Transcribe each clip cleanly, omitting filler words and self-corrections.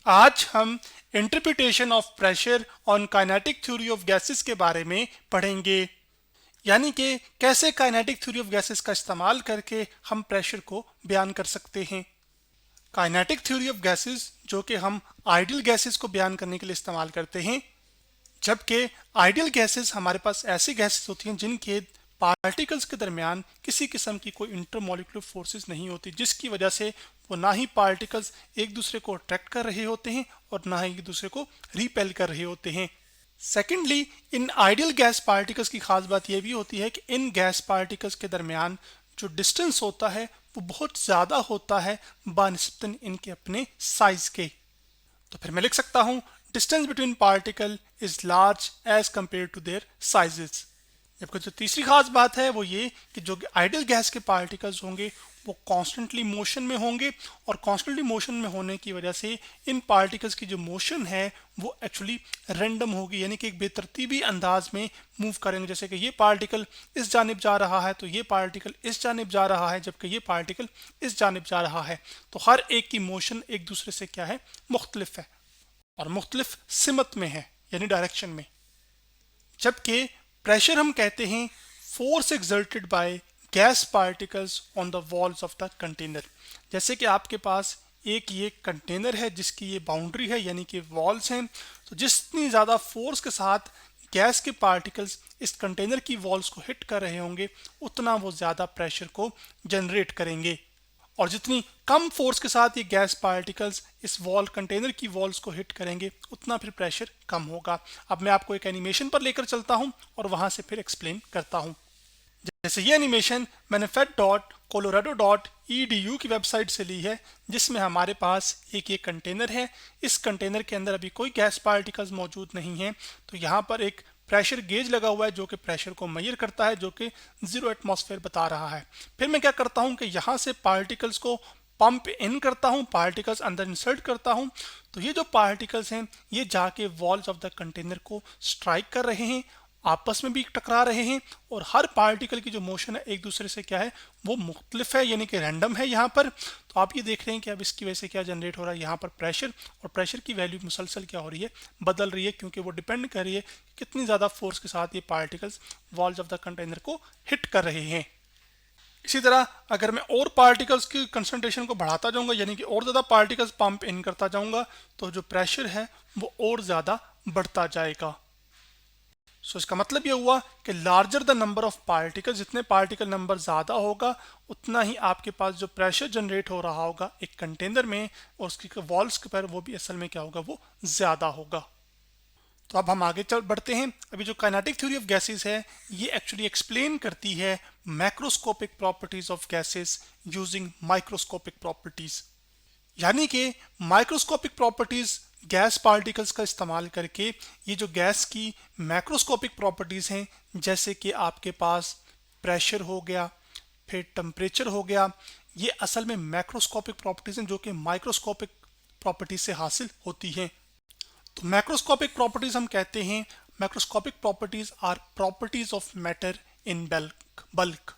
आज हम interpretation of pressure on kinetic theory of gases के बारे में पढ़ेंगे, यानी कि कैसे काइनेटिक थ्योरी ऑफ गैसेस का इस्तेमाल करके हम प्रेशर को बयान कर सकते हैं। काइनेटिक थ्योरी ऑफ गैसेस जो कि हम आइडियल गैसेस को बयान करने के लिए इस्तेमाल करते हैं, जबकि आइडियल गैसेस हमारे पास ऐसी गैसेस होती हैं जिनके पार्टिकल्स के दरमियान किसी किस्म की कोई इंटरमॉलिक्यूलर फोर्सेस नहीं होती, जिसकी वजह से वो ना ही पार्टिकल्स एक दूसरे को अट्रैक्ट कर रहे होते हैं और ना ही एक दूसरे को रिपेल कर रहे होते हैं। Secondly, in ideal gas particles की खास बात यह भी होती है कि इन गैस पार्टिकल्स के दरमियान जो डिस्टेंस होता है वो बहुत ज़्यादा होता है बानिस्बतन इनके अपने साइज के। तो फिर मैं लिख सकता हूँ distance between particle is large as compare to their sizes. जबकि जो तीसरी खास बात है वो ये कि जो आइडियल गैस के पार्टिकल्स होंगे वो कॉन्स्टेंटली मोशन में होंगे, और कॉन्स्टेंटली मोशन में होने की वजह से इन पार्टिकल्स की जो मोशन है वो एक्चुअली रैंडम होगी, यानी कि एक बेतरतीबी अंदाज में मूव करेंगे। जैसे कि ये पार्टिकल इस जानिब जा रहा है तो ये पार्टिकल इस जानिब जा रहा है, जबकि ये पार्टिकल इस जानिब जा रहा है। तो हर एक की मोशन एक दूसरे से क्या है, मुख्तलिफ है और मुख्तलिफ सिमत में है, यानी डायरेक्शन में। जबकि प्रेशर हम कहते हैं force exerted by gas particles on the walls of the container. जैसे कि आपके पास एक ये कंटेनर है जिसकी ये बाउंड्री है, यानी कि वॉल्स हैं, तो जितनी ज़्यादा फोर्स के साथ गैस के पार्टिकल्स इस कंटेनर की वॉल्स को हिट कर रहे होंगे उतना वो ज़्यादा प्रेशर को जनरेट करेंगे, और जितनी कम फोर्स के साथ ये गैस पार्टिकल्स इस वॉल कंटेनर की वॉल्स को हिट करेंगे उतना फिर प्रेशर कम होगा। अब मैं आपको एक एनिमेशन पर लेकर चलता हूं और वहां से फिर एक्सप्लेन करता हूं। जैसे ये एनिमेशन मैंने fed.colorado.edu की वेबसाइट से ली है, जिसमें हमारे पास एक ये कंटेनर है। इस कंटेनर के अंदर अभी कोई गैस पार्टिकल्स मौजूद नहीं है, तो यहाँ पर एक प्रेशर गेज लगा हुआ है जो कि प्रेशर को मेजर करता है, जो कि 0 एटमॉस्फेयर बता रहा है। फिर मैं क्या करता हूँ कि यहाँ से पार्टिकल्स को पंप इन करता हूँ, पार्टिकल्स अंदर इंसर्ट करता हूँ, तो ये जो पार्टिकल्स हैं ये जाके वॉल्स ऑफ द कंटेनर को स्ट्राइक कर रहे हैं, आपस में भी टकरा रहे हैं, और हर पार्टिकल की जो मोशन है एक दूसरे से क्या है, वो मुख्तलिफ है, यानी कि रैंडम है यहाँ पर। तो आप ये देख रहे हैं कि अब इसकी वजह से क्या जनरेट हो रहा है, यहाँ पर प्रेशर, और प्रेशर की वैल्यू मुसलसल क्या हो रही है, बदल रही है, क्योंकि वो डिपेंड कर रही है कितनी ज़्यादा फोर्स के साथ ये particles walls of the container को हिट कर रहे हैं। इसी तरह अगर मैं और पार्टिकल्स की कंसंट्रेशन को बढ़ाता जाऊंगा, यानी कि और ज़्यादा पार्टिकल्स पंप इन करता जाऊंगा, तो जो प्रेशर है वो और ज़्यादा बढ़ता जाएगा। सो इसका मतलब ये हुआ कि larger the number of particle, जितने पार्टिकल नंबर ज़्यादा होगा उतना ही आपके पास जो प्रेशर जनरेट हो रहा होगा एक कंटेनर में और उसकी वॉल्स के पर, वो भी असल में क्या होगा, वो ज़्यादा होगा। तो अब हम आगे चल बढ़ते हैं। अभी जो काइनेटिक थ्योरी ऑफ गैसेस है ये एक्चुअली एक्सप्लेन करती है macroscopic properties of gases using microscopic properties, यानी कि माइक्रोस्कोपिक प्रॉपर्टीज गैस पार्टिकल्स का इस्तेमाल करके ये जो गैस की मैक्रोस्कोपिक प्रॉपर्टीज़ हैं, जैसे कि आपके पास प्रेशर हो गया, फिर टेम्परेचर हो गया, ये असल में मैक्रोस्कोपिक प्रॉपर्टीज़ हैं जो कि माइक्रोस्कोपिक प्रॉपर्टीज से हासिल होती हैं। तो मैक्रोस्कोपिक प्रॉपर्टीज़ हम कहते हैं, macroscopic properties are properties of matter in bulk,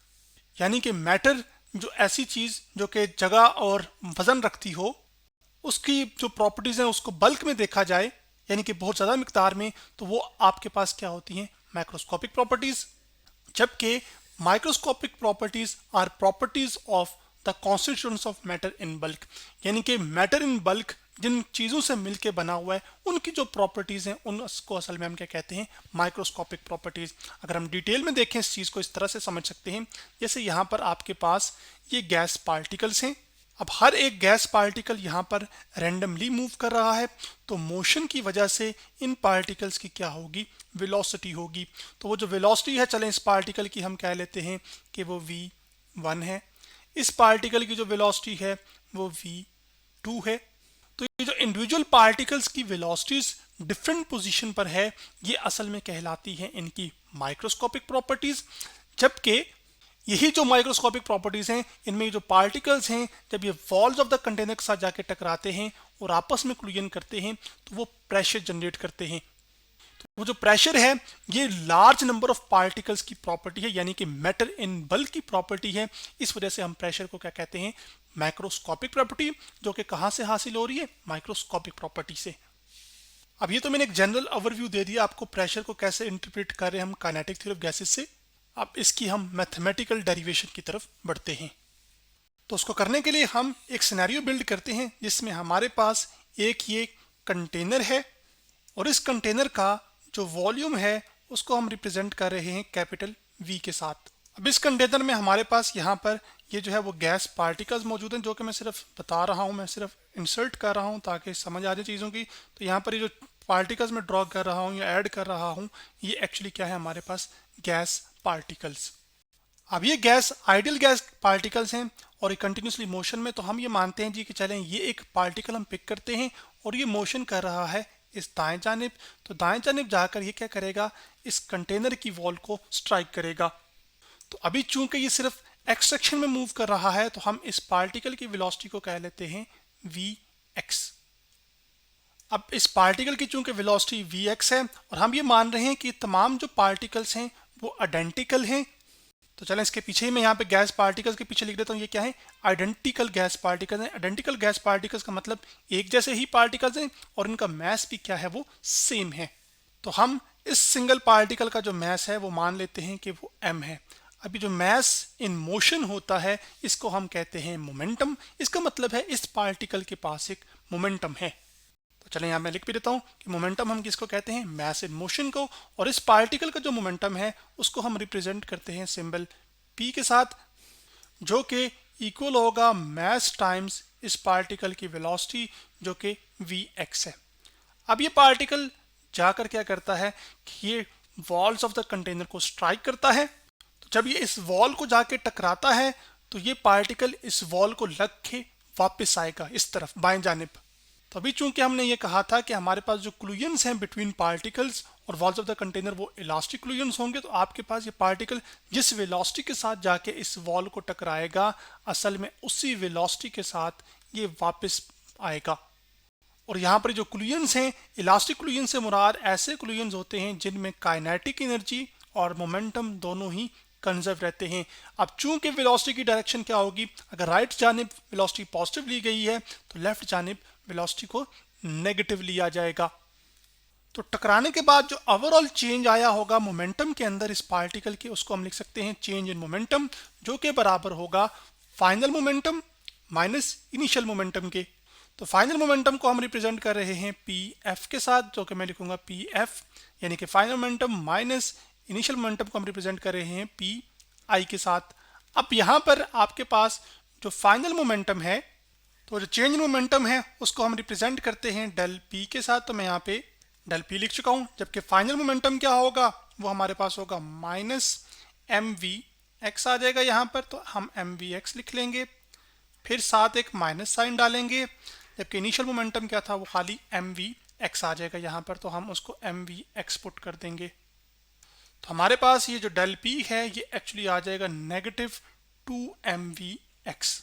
यानी कि मैटर जो ऐसी चीज़ जो कि जगह और वज़न रखती हो, उसकी जो प्रॉपर्टीज़ हैं उसको बल्क में देखा जाए, यानी कि बहुत ज़्यादा मिकदार में, तो वो आपके पास क्या होती हैं, मैक्रोस्कोपिक प्रॉपर्टीज़। जबकि microscopic properties are properties of the constituents of matter in bulk, यानी कि मैटर इन बल्क जिन चीज़ों से मिलके बना हुआ है उनकी जो प्रॉपर्टीज़ हैं उनको असल में हम क्या कहते हैं, माइक्रोस्कोपिक प्रॉपर्टीज़। अगर हम डिटेल में देखें इस चीज़ को इस तरह से समझ सकते हैं, जैसे यहाँ पर आपके पास ये गैस पार्टिकल्स हैं। अब हर एक गैस पार्टिकल यहाँ पर रैंडमली मूव कर रहा है, तो मोशन की वजह से इन पार्टिकल्स की क्या होगी, वेलोसिटी होगी। तो वो जो वेलोसिटी है, चलें इस पार्टिकल की हम कह लेते हैं कि वो v1 है, इस पार्टिकल की जो वेलोसिटी है वो v2 है। तो ये जो इंडिविजुअल पार्टिकल्स की वेलोसिटीज डिफरेंट पोजीशन पर है, ये असल में कहलाती है इनकी माइक्रोस्कोपिक प्रॉपर्टीज। जबकि यही जो माइक्रोस्कोपिक प्रॉपर्टीज हैं, इनमें जो पार्टिकल्स हैं जब ये वॉल्स ऑफ द कंटेनर के साथ जाके टकराते हैं और आपस में कोलिजन करते हैं तो वो प्रेशर जनरेट करते हैं। तो वो जो प्रेशर है ये लार्ज नंबर ऑफ पार्टिकल्स की प्रॉपर्टी है, यानी कि मैटर इन बल्क की प्रॉपर्टी है। इस वजह से हम प्रेशर को क्या कहते हैं, मैक्रोस्कोपिक प्रॉपर्टी, जो कि कहाँ से हासिल हो रही है, माइक्रोस्कोपिक प्रॉपर्टी से। अब ये तो मैंने एक जनरल ओवरव्यू दे दिया आपको प्रेशर को कैसे इंटरप्रेट कर रहे हैं हम काइनेटिक थ्योरी ऑफ गैसेस से। अब इसकी हम मैथमेटिकल डेरिवेशन की तरफ बढ़ते हैं। तो उसको करने के लिए हम एक सिनेरियो बिल्ड करते हैं जिसमें हमारे पास एक ये कंटेनर है और इस कंटेनर का जो वॉल्यूम है उसको हम रिप्रेजेंट कर रहे हैं कैपिटल V के साथ। अब इस कंटेनर में हमारे पास यहाँ पर ये जो है वो गैस पार्टिकल्स मौजूद हैं, जो कि मैं सिर्फ बता रहा हूँ, मैं सिर्फ इंसर्ट कर रहा हूँ ताकि समझ आ जाए चीज़ों की। तो यहाँ पर ये जो पार्टिकल्स मैं ड्रॉ कर रहा हूँ या ऐड कर रहा हूँ, ये एक्चुअली क्या है, हमारे पास गैस पार्टिकल्स। अब ये गैस आइडियल गैस पार्टिकल्स हैं और ये कंटिन्यूसली मोशन में, तो हम ये मानते हैं जी कि चलें ये एक पार्टिकल हम पिक करते हैं और ये मोशन कर रहा है इस दाएं जानिब। तो दाएं जानिब जाकर ये क्या करेगा, इस कंटेनर की वॉल को स्ट्राइक करेगा। तो अभी चूंकि ये सिर्फ एक्स सेक्शन में मूव कर रहा है तो हम इस पार्टिकल की वेलोसिटी को कह लेते हैं Vx। अब इस पार्टिकल की चूंकि वेलोसिटी Vx है और हम ये मान रहे हैं कि तमाम जो पार्टिकल्स हैं वो आइडेंटिकल हैं, तो चलें इसके पीछे ही मैं यहाँ पे गैस पार्टिकल्स के पीछे लिख देता हूँ, ये क्या है, आइडेंटिकल गैस पार्टिकल्स हैं। आइडेंटिकल गैस पार्टिकल्स का मतलब एक जैसे ही पार्टिकल्स हैं और इनका मैस भी क्या है, वो सेम है। तो हम इस सिंगल पार्टिकल का जो मैस है वो मान लेते हैं कि वो m है। अभी जो मैस इन मोशन होता है इसको हम कहते हैं मोमेंटम। इसका मतलब है इस पार्टिकल के पास एक मोमेंटम है। तो चलें यहाँ मैं लिख भी देता हूँ कि मोमेंटम हम किसको कहते हैं, मैस इन मोशन को। और इस पार्टिकल का जो मोमेंटम है उसको हम रिप्रेजेंट करते हैं सिंबल p के साथ, जो कि इक्वल होगा मैस टाइम्स इस पार्टिकल की वेलोसिटी जो कि Vx है। अब ये पार्टिकल जाकर क्या करता है कि ये वॉल्स ऑफ द कंटेनर को स्ट्राइक करता है। तो जब ये इस वॉल को जाके टकराता है तो ये पार्टिकल इस वॉल को लग के वापस आएगा इस तरफ बाएं जानिब। तो अभी चूंकि हमने ये कहा था कि हमारे पास जो क्लूजन्स हैं बिटवीन पार्टिकल्स और वॉल्स ऑफ द कंटेनर वो इलास्टिक क्लूजन्स होंगे, तो आपके पास ये पार्टिकल जिस वेलोसिटी के साथ जाके इस वॉल को टकराएगा असल में उसी वेलोसिटी के साथ ये वापस आएगा। और यहाँ पर जो क्लूजन्स हैं, इलास्टिक क्लूजन से मुराद ऐसे क्लूजन्स होते हैं जिनमें काइनेटिक एनर्जी और मोमेंटम दोनों ही कंजर्व रहते हैं। अब चूंकि वेलोसिटी की डायरेक्शन क्या होगी, अगर राइट जानिब वेलोसिटी पॉजिटिव ली गई है तो लेफ्ट जानिब वेलोसिटी को नेगेटिव लिया जाएगा। तो टकराने के बाद जो ओवरऑल चेंज आया होगा मोमेंटम के अंदर इस पार्टिकल के, उसको हम लिख सकते हैं चेंज इन मोमेंटम, जो कि बराबर होगा final momentum minus initial momentum के। तो फाइनल मोमेंटम को हम रिप्रेजेंट कर रहे हैं Pf के साथ, जो कि मैं लिखूंगा Pf, यानी कि final momentum minus initial momentum को हम रिप्रेजेंट कर रहे हैं Pi के साथ। अब यहाँ पर आपके पास जो फाइनल मोमेंटम है, तो जो चेंज इन मोमेंटम है उसको हम रिप्रेजेंट करते हैं डेल P के साथ। तो मैं यहाँ पे डेल P लिख चुका हूँ, जबकि फाइनल मोमेंटम क्या होगा, वो हमारे पास होगा माइनस mvx आ जाएगा यहाँ पर, तो हम mvx लिख लेंगे, फिर साथ एक माइनस साइन डालेंगे, जबकि इनिशियल मोमेंटम क्या था, वो खाली mvx आ जाएगा यहाँ पर, तो हम उसको mvx पुट कर देंगे। तो हमारे पास ये जो डेल P है ये एक्चुअली आ जाएगा नेगेटिव 2mvx।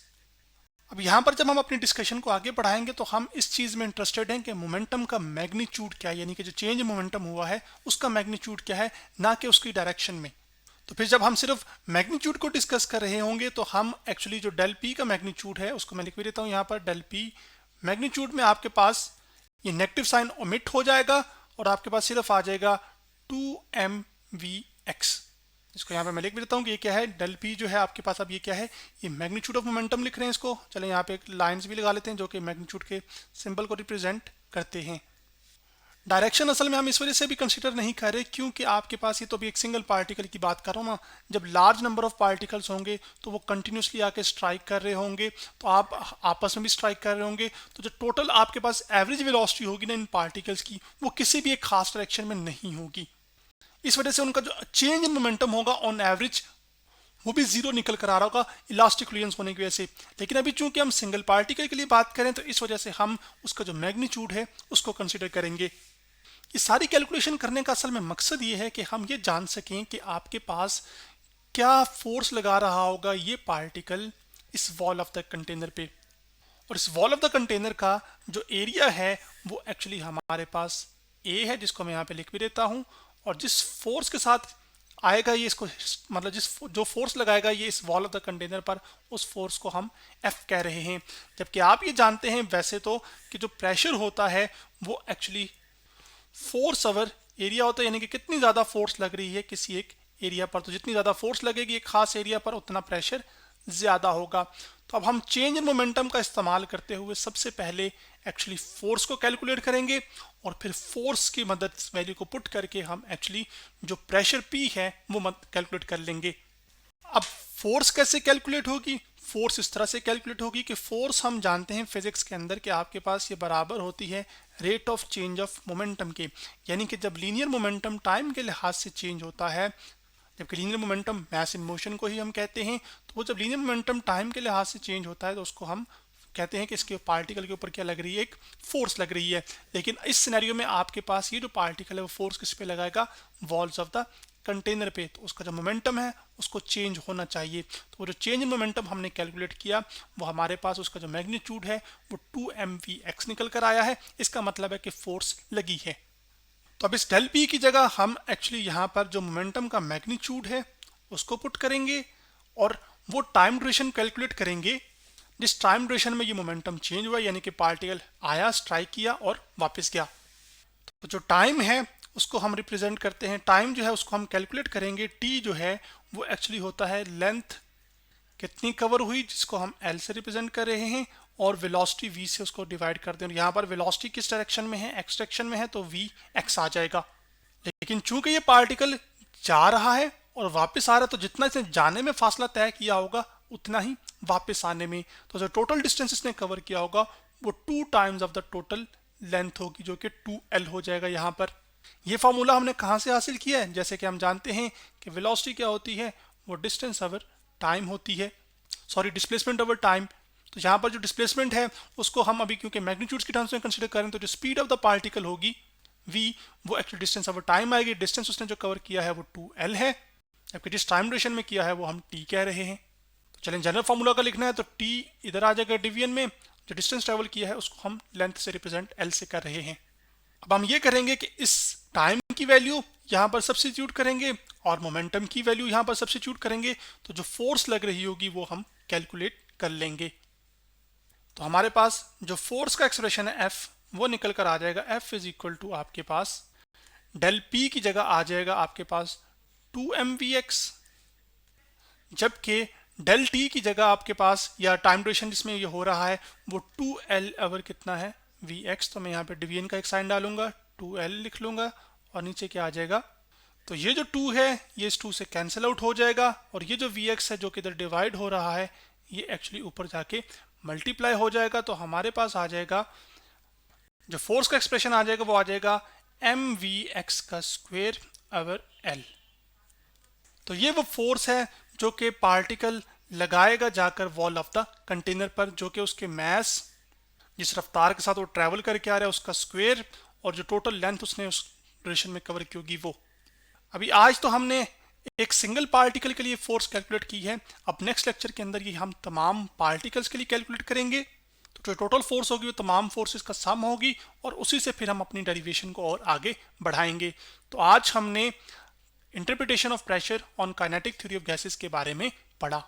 अब यहाँ पर जब हम अपनी डिस्कशन को आगे बढ़ाएंगे तो हम इस चीज़ में इंटरेस्टेड हैं कि मोमेंटम का मैग्नीट्यूड क्या है, यानी कि जो चेंज मोमेंटम हुआ है उसका मैग्नीट्यूड क्या है, ना कि उसकी डायरेक्शन में। तो फिर जब हम सिर्फ मैग्नीट्यूड को डिस्कस कर रहे होंगे तो हम एक्चुअली जो डेल P का मैग्नीट्यूड है उसको मैं लिख भी देता हूँ यहाँ पर, डेल P मैग्नीट्यूड में आपके पास ये नेगेटिव साइन ओमिट हो जाएगा और आपके पास सिर्फ आ जाएगा 2mvx। इसको यहाँ पे मैं लिख भी देता हूँ कि ये क्या है, डेल P जो है आपके पास, अब ये क्या है, ये मैग्नीट्यूड ऑफ मोमेंटम लिख रहे हैं इसको। चलें यहाँ पे एक लाइंस भी लगा लेते हैं जो कि मैग्नीट्यूड के सिंबल को रिप्रेजेंट करते हैं। डायरेक्शन असल में हम इस वजह से भी कंसीडर नहीं कर रहे क्योंकि आपके पास ये तो भी एक सिंगल पार्टिकल की बात कर रहा हूँ ना, जब लार्ज नंबर ऑफ पार्टिकल्स होंगे तो वो कंटिन्यूसली आके स्ट्राइक कर रहे होंगे, तो आप आपस में भी स्ट्राइक कर रहे होंगे, तो जो टोटल आपके पास एवरेज वेलोसिटी होगी ना इन पार्टिकल्स की, वो किसी भी एक खास डायरेक्शन में नहीं होगी। इस वजह से उनका जो चेंज इन मोमेंटम होगा ऑन एवरेज वो भी जीरो निकल कर आ रहा होगा इलास्टिक क्लूजन्स होने की वजह से। लेकिन अभी चूंकि हम सिंगल पार्टिकल के लिए बात करें तो इस वजह से हम उसका जो मैग्नीट्यूड है उसको कंसिडर करेंगे। ये सारी कैलकुलेशन करने का असल में मकसद ये है कि हम ये जान सकें कि आपके पास क्या फोर्स लगा रहा होगा ये पार्टिकल इस वॉल ऑफ द कंटेनर पे, और इस वॉल ऑफ द कंटेनर का जो एरिया है वो एक्चुअली हमारे पास ए है जिसको मैं यहाँ पे लिख भी देता हूँ, और जिस फोर्स के साथ आएगा ये इसको, मतलब जो फोर्स लगाएगा ये इस वॉल ऑफ द कंटेनर पर, उस फोर्स को हम एफ कह रहे हैं। जबकि आप ये जानते हैं वैसे तो कि जो प्रेशर होता है वो एक्चुअली फोर्स ओवर एरिया होता है, यानी कि कितनी ज़्यादा फोर्स लग रही है किसी एक एरिया पर। तो जितनी ज़्यादा फोर्स लगेगी एक खास एरिया पर उतना प्रेशर ज़्यादा होगा। तो अब हम चेंज इन मोमेंटम का इस्तेमाल करते हुए सबसे पहले एक्चुअली फोर्स को कैलकुलेट करेंगे, और फिर फोर्स की मदद वैल्यू को पुट करके हम एक्चुअली जो प्रेशर P है वो कैलकुलेट कर लेंगे। अब फोर्स कैसे कैलकुलेट होगी? फोर्स इस तरह से कैलकुलेट होगी कि फोर्स हम जानते हैं फिजिक्स के अंदर कि आपके पास ये बराबर होती है rate of change of momentum के, यानी कि जब लीनियर मोमेंटम टाइम के लिहाज से चेंज होता है, जबकि linear momentum mass in motion को ही हम कहते हैं, तो वो जब लीनियर मोमेंटम टाइम के लिहाज से चेंज होता है तो उसको हम कहते हैं कि इसके पार्टिकल के ऊपर क्या लग रही है, एक फोर्स लग रही है। लेकिन इस सिनेरियो में आपके पास ये जो पार्टिकल है वो फोर्स किस पे लगाएगा? वॉल्स ऑफ द कंटेनर पे। तो उसका जो मोमेंटम है उसको चेंज होना चाहिए। तो वो जो चेंज इन मोमेंटम हमने कैलकुलेट किया वो हमारे पास उसका जो मैग्नीट्यूड है वो 2mvx निकल कर आया है। इसका मतलब है कि फोर्स लगी है। तो अब इस डेल पी की जगह हम एक्चुअली यहाँ पर जो मोमेंटम का मैग्नीट्यूड है उसको पुट करेंगे, और वो टाइम ड्यूरेशन कैलकुलेट करेंगे जिस टाइम ड्यूरेशन में ये मोमेंटम चेंज हुआ, यानी कि पार्टिकल आया, स्ट्राइक किया और वापस गया। तो जो टाइम है उसको हम रिप्रेजेंट करते हैं, टाइम जो है उसको हम कैलकुलेट करेंगे। टी जो है वो एक्चुअली होता है लेंथ कितनी कवर हुई, जिसको हम एल से रिप्रेजेंट कर रहे हैं, और वेलोसिटी वी से उसको डिवाइड करते हैं। यहाँ पर वेलोसिटी किस डायरेक्शन में है? एक्स डायरेक्शन में है, तो वी एक्स आ जाएगा। लेकिन चूंकि ये पार्टिकल जा रहा है और वापस आ रहा है, तो जितना इसने जाने में फासला तय किया होगा उतना ही वापस आने में, तो जो टोटल डिस्टेंस इसने कवर किया होगा वो 2 times of the total length होगी, जो कि 2l हो जाएगा। यहाँ पर ये फॉर्मूला हमने कहाँ से हासिल किया है? जैसे कि हम जानते हैं कि वेलोसिटी क्या होती है, वो डिस्टेंस ओवर टाइम होती है, सॉरी डिस्प्लेसमेंट ओवर टाइम। तो यहाँ पर जो डिस्प्लेसमेंट है उसको हम अभी क्योंकि मैग्नीट्यूड्स की टर्म्स में कंसीडर करें, तो जो स्पीड ऑफ द पार्टिकल होगी v, वो एक्चुअली डिस्टेंस ओवर टाइम आएगी। डिस्टेंस उसने जो कवर किया है वो 2l है, जबकि जिस टाइम ड्यूरेशन में किया है वो हम t कह रहे हैं। तो चलें जनरल फार्मूला का लिखना है तो t इधर आ जाएगा डिवीजन में, जो डिस्टेंस ट्रेवल किया है उसको हम लेंथ से रिप्रेजेंट l से कर रहे हैं। अब हम ये करेंगे कि इस टाइम की वैल्यू यहाँ पर सब्स्टिट्यूट करेंगे और मोमेंटम की वैल्यू यहाँ पर सब्स्टिट्यूट करेंगे, तो जो फोर्स लग रही होगी वो हम कैलकुलेट कर लेंगे। तो हमारे पास जो फोर्स का एक्सप्रेशन है F, वो निकल कर आ जाएगा F इज इक्वल टू आपके पास डेल P की जगह आ जाएगा आपके पास 2mvx, जबकि डेल T की जगह आपके पास या टाइम ड्यूरेशन जिसमें ये हो रहा है वो 2l ओवर कितना है vx। तो मैं यहाँ पे डिवीजन का एक साइन डालूंगा, 2l लिख लूंगा, और नीचे क्या आ जाएगा, तो ये जो 2 है ये इस 2 से कैंसिल आउट हो जाएगा, और ये जो vx है जो कि इधर डिवाइड हो रहा है ये एक्चुअली ऊपर जाके मल्टीप्लाई हो जाएगा। तो हमारे पास आ जाएगा जो फोर्स का एक्सप्रेशन आ जाएगा वो आ जाएगा mvx का स्क्वायर ओवर l। तो ये वो फोर्स है जो कि पार्टिकल लगाएगा जाकर वॉल ऑफ द कंटेनर पर, जो कि उसके मैस जिस रफ्तार के साथ वो ट्रैवल करके आ रहा है उसका स्क्वायर, और जो टोटल लेंथ उसने उस ड्यूरेशन में कवर की होगी वो। अभी आज तो हमने एक सिंगल पार्टिकल के लिए फोर्स कैलकुलेट की है, अब नेक्स्ट लेक्चर के अंदर ये हम तमाम पार्टिकल्स के लिए कैलकुलेट करेंगे। तो जो टोटल फोर्स होगी वो तमाम फोर्सेस का सम होगी, और उसी से फिर हम अपनी डेरिवेशन को और आगे बढ़ाएंगे। तो आज हमने interpretation of pressure on kinetic theory of gases के बारे में पढ़ा।